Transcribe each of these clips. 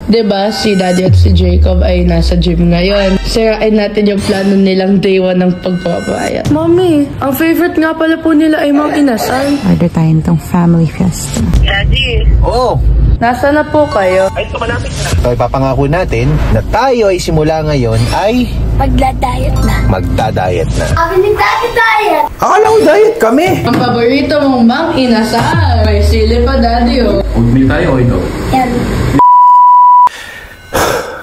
Diba, si Daddy at si Jacob ay nasa gym ngayon. Sirain natin yung plano nilang day 1 ng pagpapayat. Mami, ang favorite nga pala po nila ay Mang Inasal. Order tayo nitong family fiesta. Daddy. Oo. Nasa na po kayo? Ay, malapit na. So, ipapangako natin na tayo ay simula ngayon ay Magda-diet na. magda-diet na. Sabi ni Daddy diet. Akala ko diet kami. Ang paborito mong Mang Inasal. May sili pa, Daddy, oh. Ugmi tayo, ito. Yan.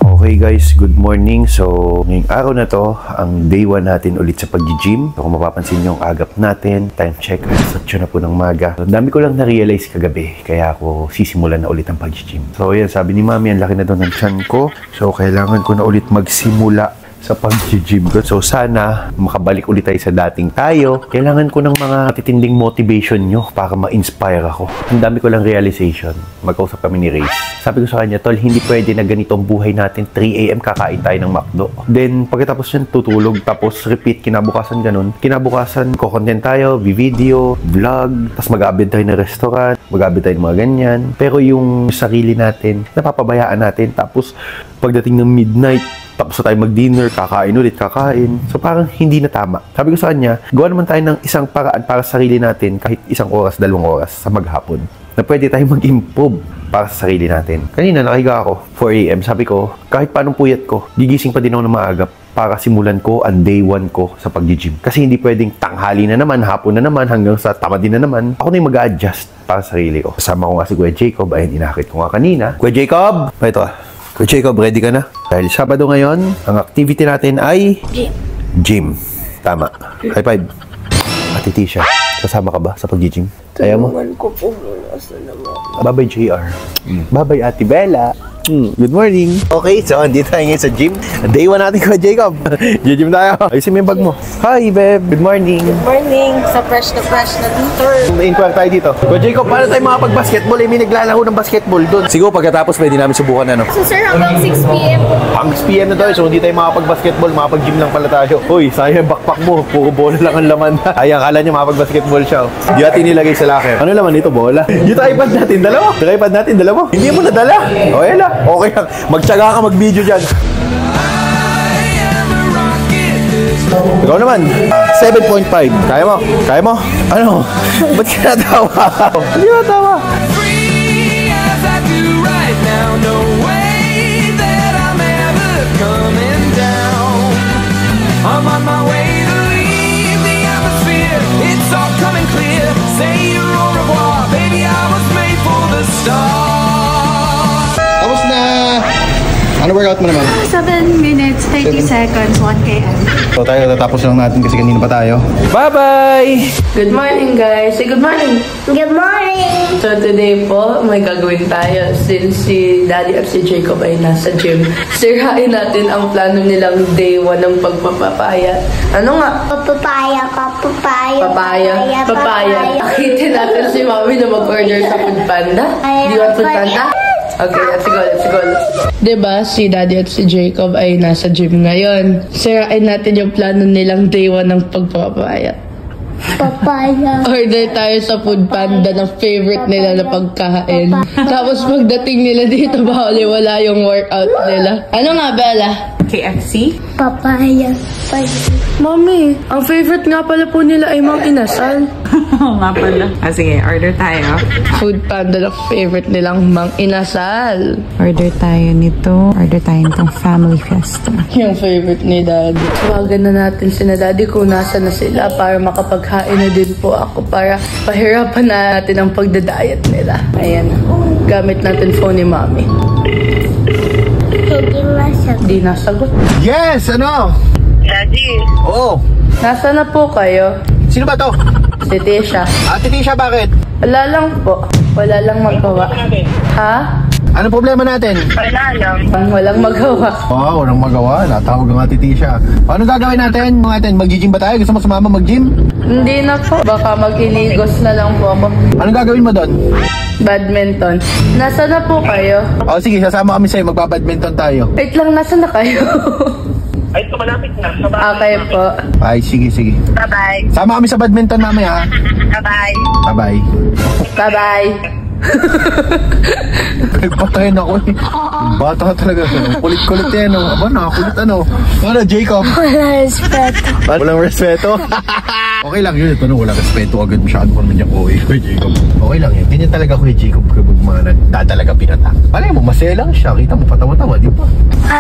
Okay guys, good morning. So, ngayong araw na to, ang day 1 natin ulit sa pag-gym. So, kung mapapansin nyo ang agap natin, time check, alas 8 na po ng maga. So, dami ko lang na-realize kagabi, kaya ako sisimulan na ulit ang pag-gym. So, yan, sabi ni Mami, ang laki na doon ng tiyan ko. So, kailangan ko na ulit magsimula sa pag-gym ko. So, sana makabalik ulit tayo sa dating tayo. Kailangan ko ng mga titinding motivation nyo para ma-inspire ako. Ang dami ko lang realization. Magkausap kami ni Ray. Sabi ko sa kanya, Tol, hindi pwede na ganito ang buhay natin. 3 AM kakain tayo ng McDo. Then, pagkatapos yun, tutulog. Tapos, repeat, kinabukasan ganun. Kinabukasan, ko-content tayo, video, vlog. Tapos, mag-abid tayo ng restaurant. Mag-abid tayo ng mga ganyan. Pero yung sarili natin, napapabayaan natin. Tapos, pagdating ng midnight, tapos tayo mag-dinner, kakain ulit, kakain. So parang hindi na tama. Sabi ko sa kanya, gawa naman tayo ng isang paraan para sa sarili natin kahit 1 oras, 2 oras sa maghapon. Na pwede tayo mag-improve para sa sarili natin. Kanina nakahiga ako, 4 AM. Sabi ko, kahit paanong puyat ko, gigising pa din ako ng maaga para simulan ko ang day 1 ko sa pag-gym. Kasi hindi pwedeng tanghali na naman, hapon na naman, hanggang sa tamadin na naman. Ako na yung mag-a-adjust para sa sarili ko. Kasama ko nga si Kuya Jacob, ayun, inakit ko nga kanina. Kuya Jacob! Ito ah. Kuya Jacob, ready ka na? Dahil Sabado ngayon, ang activity natin ay gym. Tama. High five. Ate Tisha, kasama ka ba sa pag-gym? Kaya mo? Ko po muna sa naman. Bye-bye, JR. Bye-bye, Ate Bella. Good morning. Okay, so andito tayo ngayon sa gym. Day 1 natin ko, Jacob. Gym tayo. Ayusin mo yung bag mo. Hi, babe. Good morning. Good morning. Sa fresh na winter. May-inquire tayo dito. Ko, Jacob, paano tayo makapag-basketball? May naglalaro ng basketball doon. Siguro pagkatapos pwede namin subukan ano. So sir, hanggang 6 PM po. Pang 6 PM na tayo, so hindi tayo makapag-basketball, makapag-gym lang pala tayo. Uy, sayang backpack mo, puro bola lang ang laman. Ay, akala niya makapag-basketball siya. Di natin nilagay sa locker. Ano laman ito, bola? Yung tripod natin, dala mo. Tripod natin, dala mo. Hindi mo nadala. Okay lang. Okay lang. Magtsaga ka mag-video dyan. Ikaw naman, 7.5. Kaya mo? Kaya mo? Ano? Ba't ka natawa? Hindi mo natawa. I'm on my way to leave the atmosphere. It's all coming clear. Say your au revoir, baby. I was made for the stars. Tapos na. Ano workout mo naman? 7 minutes, 30 seconds, 1 km. So tayo, tatapos lang natin kasi kanina pa tayo. Bye-bye! Good morning, guys. Say good morning. Good morning. So today po, may gagawin tayo since si Daddy at si Jacob ay nasa gym. Sirain natin ang plano nilang day 1 ng pagpapapayat. Ano nga? Papaya. Papaya. Akitin natin si Mami na mag-order sa Foodpanda. Do you want Foodpanda? Okay, let's go. Diba, si Daddy at si Jacob ay nasa gym ngayon. Sirain natin yung plano nilang day 1 ng pagpapayat. Papaya. Order tayo sa Foodpanda ng favorite nila na pagkain. Tapos pagdating nila dito, wala yung workout nila. Ano nga, Bella? KFC? Papaya. Mami, ang favorite nga pala po nila ay Mang Inasal. Oo nga pala. Sige, order tayo. Foodpanda na favorite nilang Mang Inasal. Order tayo nito. Order tayo nitong family fiesta. Yung favorite ni Daddy. Tawagan na natin si Daddy kung nasa na sila para makapaghain na din po ako para pahirapan natin ang pagdadiet nila. Ayan na. Gamit natin phone ni Mami. Hindi nasagot. Yes! Ano? Daddy. Oo. Nasa na po kayo? Sino ba to? Si Tisha. Ate Tisha, bakit? Wala lang po. Wala lang magawa. Ha? Anong problema natin? Wala lang. Walang magawa. Oo, walang magawa. Natawag ang Ate Tisha. Paano gagawin natin? Mag-gym ba tayo? Gusto mo sumama mag-gym? Hindi na po. Baka mag-iligos na lang po ako. Anong gagawin mo doon? Badminton. Nasa na po kayo? O sige, sasama kami sa'yo. Magpa-badminton tayo. Wait lang, nasa na kayo? Ay, malapit na. Okay po. Ay, sige. Bye-bye. Sama kami sa badminton mamaya. Bye-bye. Bye-bye. Bye-bye. Nagpatayin ako eh. Bata talaga. Kulit-kulit yan. Aba, nakakulit ano. Ano, Jacob? Wala respeto. Walang respeto? Okay lang yun. Ito walang respeto agad masyado ko naman yung Kuya Jacob. Okay lang yun. Ganyan talaga Kuya Jacob kapag mga nagdadalaga pinata. Palay mo, masaya lang siya. Kita mo, patawa-tawa, di ba?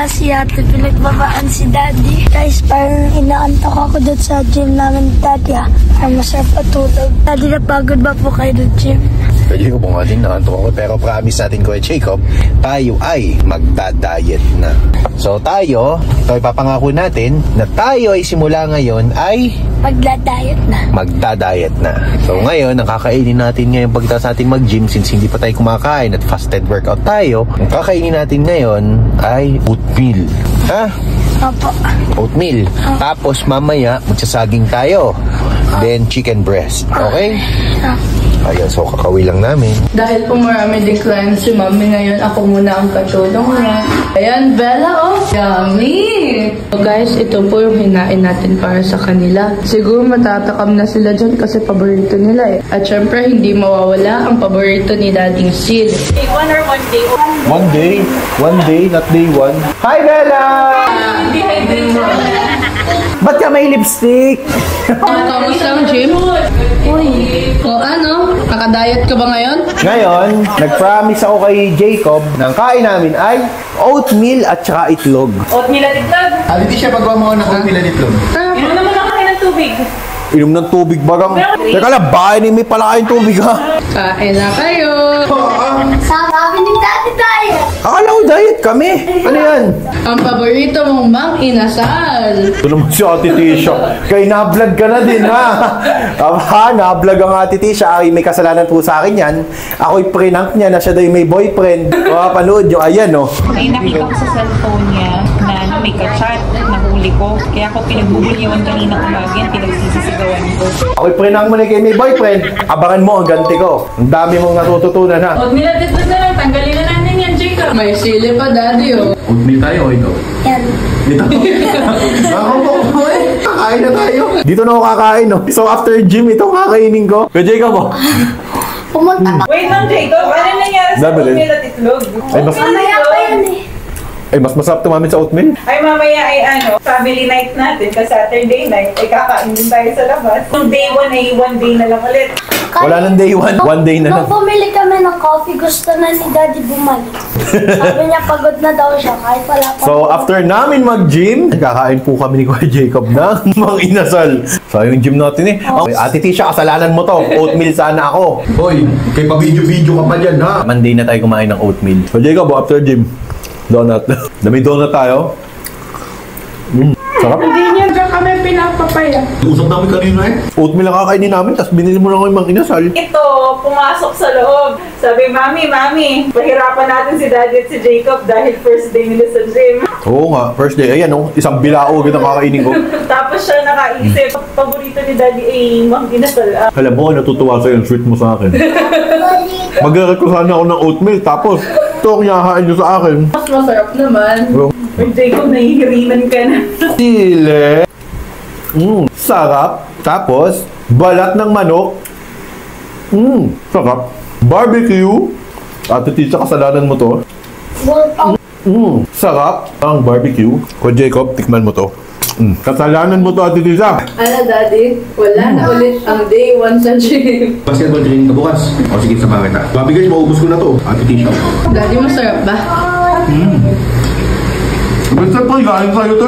Si ate pinagbabaan si daddy. Guys, parang inaantok ako doon sa gym namin daddy ha. Parang masarap patulog. Daddy, napagod ba po kayo doon gym? Kuya Jacob, nga din nakantok ako. Pero promise natin Kuya Jacob, tayo ay magda-diet na. So tayo, ito ipapangako natin na tayo ay simula ngayon ay Magda-diet na. magda-diet na. So ngayon, ang kakainin natin ngayon pagkatapos natin mag-gym, since hindi pa tayo kumakain at fasted workout tayo, ang kakainin natin ngayon ay oatmeal. Ha? Opo. Oatmeal. Tapos mamaya, magsasaging tayo. Then chicken breast. Okay? Ayan, so kakawin lang namin. Dahil po marami din clients si Mami ngayon, ako muna ang katulong niya. Ayan, Bella, oh! Yummy! So guys, ito po yung hinain natin para sa kanila. Siguro matatakam na sila dyan kasi paborito nila eh. At syempre, hindi mawawala ang paborito ni Dading Sil. One day, not day one. Hi, Bella! Ba't ka may lipstick? Kamusta ang gym? Uy. O ano? Nakadiet ka ba ngayon? Ngayon, nag-promise ako kay Jacob na ang kain namin ay oatmeal at saka itlog. Oatmeal at itlog. Hindi siya pagwa mo ng oatmeal at itlog. Inom naman ako kayo ng tubig. Inom ng tubig bagang. Teka lang, baka ni may pala kayong tubig ha. Kain na kayo. Sabi ni daddy tayo. Akala ko diet kami. Ano yan? Ang paborito mong mang inasal. Ito naman si Ate Tisha. Kaya na-vlog ka na din ha. Na-vlog ang Ate Tisha. Ay, may kasalanan po sa akin yan. Ako'y prank niya na siya daw may boyfriend. Panood yung ayan oh. May nakita ko sa cellphone niya na may ka-chat, nahuli ko. Kaya ako pinagbubulyawan kanina umaga yan, pinagsisisigawan ko. Ako'y prank mo na kay may boyfriend. Abangan mo ang ganti ko. Ang dami mong natututunan ha. Oatmeal at itlog na lang. Tanggalin na natin yan, Jacob. May sili pa, Daddy, oh. Oatmeal tayo o ito? Yan. Kakain na tayo. Dito na ako kakain no. So after gym, ito kakainin ko. Kaya Jacob oh. Pumunta ka. Wait lang, Jacob. Ano nangyari sa Sabi rin. oatmeal at itlog? Ay, mas- Mamaya pa yan eh. Ay, mas masarap tumamin sa oatmeal. Ay, mamaya ay family night natin. Kasi Saturday night, ay kakain din tayo sa labas. Kung day 1 ay 1 day na lang ulit. Wala nang day one. One day na lang. Nung bumili kami ng coffee, gusto na ni daddy bumalik. Sabi niya pagod na daw siya kahit wala pa. So after namin mag-gym, kakain po kami ni Kuya Jacob ng mga inasal. So yung gym natin eh. Oh. Ate Tisha, kasalanan mo to. Oatmeal sana ako. Hoy, kay pa-video-video ka pa dyan ha. Monday na tayo kumain ng oatmeal. So Jacob, after gym, donut. May donut tayo. Sarap. Hindi niya dyan kami pinapapaya. Usap namin kanina eh. Oatmeal ang kakainin namin, tapos binili mo lang yung mga inasal. Ito, pumasok sa loob. Sabi, Mami, pahirapan natin si Daddy at si Jacob dahil first day nila sa gym. Oo nga, first day. Ayan oh, isang bilao agad ang kakainin ko. Tapos siya nakaisip, paborito ni Daddy ay mang inasal. Alam mo, natutuwa sa'yo yung sweet mo sa akin. Mag-request ako ng oatmeal, tapos ito ang yahain nyo sa akin. Mas masarap naman. With Jacob, nahihirinan ka na. Sile. Sarap. Tapos, balat ng manok. Sarap. Barbecue. Ate Tisha, kasalanan mo to. Sarap. Ang barbecue. Ko Jacob, tikman mo to. Kasalanan mo to, Ate Tisha. Ano, Daddy? Wala na ulit ang day 1 sa gym. Basketball training ka bukas. O sige, samahan kita. Babi guys, maubos ko na to. Ate Tisha. Daddy, masarap ba? Basta po, galing sa'yo to.